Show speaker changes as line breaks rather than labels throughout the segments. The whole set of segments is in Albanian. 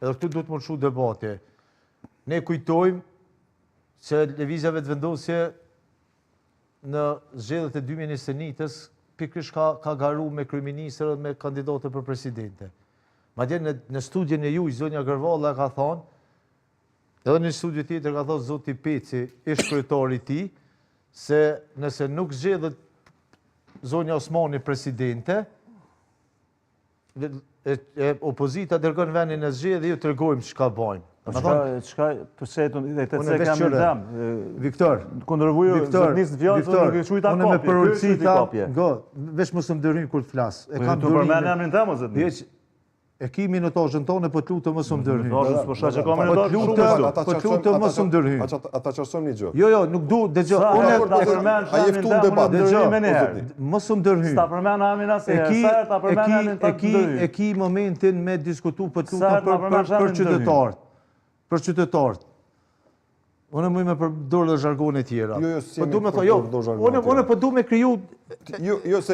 Edhe këtu duhet më lëshu debate. Ne kujtojmë se lëvizjave të vendosje në zgjedhjet e 2021-s pikërisht ka garu me kryeministër dhe me kandidate për presidente. Madje në studjen e juaj zonja Gërvalla ka thonë, edhe në studio tjetër ka thonë zoti Peci, ish kryetari i tij, se nëse nuk zgjedhet zonja Osmani presidente, opozita dërgon vendin e zgjedhjes, ju tregojmë çka bajmë.
Çka pse të kam ndam.
Viktor,
kundërvuju zotnis fjalë nuk e çuj ta kopje.
Unë me përulëcita, veç mos më dërhyj kur të flas.
E kam dërhyj. Po përmend emrin tim o zotnis.
E ki minutazhën tonë, po të lutem mos më dërhyj.
Po shoh që ka minutazh shumë.
Po të lutem mos më dërhyj.
Ata çarçojmë një gjë.
Jo, nuk du, dëgjoj.
A je ftuar debat,
mos më dërhyj.
Sta përmend emrin asë, sa ta përmend emrin ta dërhyj.
E ki momentin me diskutu po të lutem për qytetarët. Për qytetarët. Unë më me përdor dhe zhargone tjera. Po du me thë, unë po du me kriju,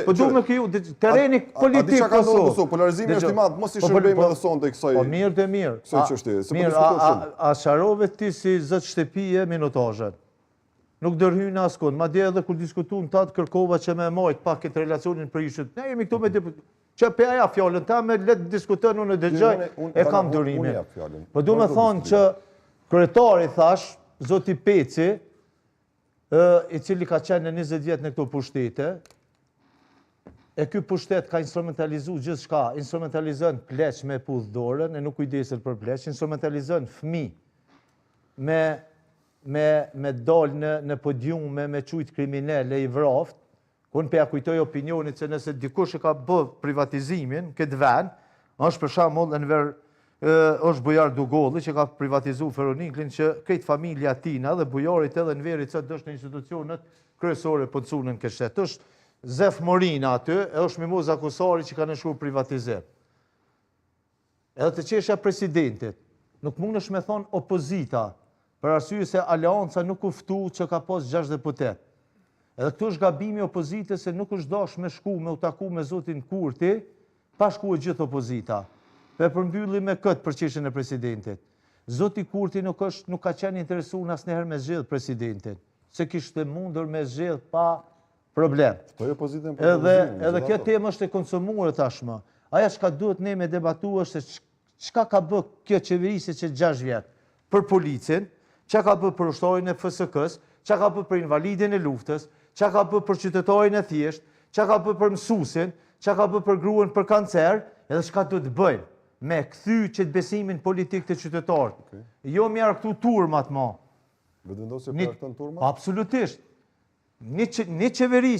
po du me kriju tereni politik Kosovë.
Polarizimi është i madh, mos i shërbejmë edhe sonte kësaj.
Po mirë dhe mirë.
Kësaj çështje.
Mirë, a sharove ti si zot shtëpie minutazhen. Nuk dërhyjnë askund, madje edhe kur diskutuan ta kërkova që me majt pak këtë relacionin për ishit. Ne jemi këtu me që pe aja fjallën ta me letë diskutën unë dëgjoj, e kam durimin. Po du me thonë që kryetari thash, zoti Peci, i cili ka qenë në 20 vjetë në këto pushtete, e ky pushtet ka instrumentalizu gjithë shka, instrumentalizën pleq me pudh dorën, e nuk kujdeset për pleq, instrumentalizën fmi me dalë në podiume, me qujtë kriminelle i vraft. Unë pe ja kujtoj opinionit se nëse dikush e ka bë privatizimin, këtë vend, është për shembull është Bujar Dugolli që ka privatizu Feroniklin, që këtë familja tina dhe bujarit edhe në veri që dështë në institucionet kryesore për të sunën kështet. është Zef Morina aty, e është Mimoza Kusari që ka nëshur privatizim. Edhe të qeshja presidentit, nuk mund është me thonë opozita, për arsye se Aleanca nuk uftu që ka pas 6 deputet. Edhe këtu është gabimi opozitës se nuk është dash me shku, me u taku me zotin Kurti, pa shku e gjithë opozita. Pe përmbylli me këtë për qeshjen e presidentit. Zoti Kurti nuk ka qenë interesu në asnjëherë me zgjedh presidentin, se kishte mundur me zgjedh pa problem. Edhe kjo temë është e konsumuar tashmë. Aja çka duhet ne me debatu është se çka ka bë kjo qeverisje që 6 vjet për policin, çka ka bë për ushtarin e FSK-s, çka ka bë për invalidin e luftës, çka ka bë për qytetarin e thjesht, çka ka bë për mësuesin, çka ka bë për gruan për kancer, edhe çka duhet të bëjmë me kthy qëtë besimin politik të qytetarët. Jo më jarë këtu turmat ma.
Vetëvendosje për këtë turma?
Absolutisht. Një qeveri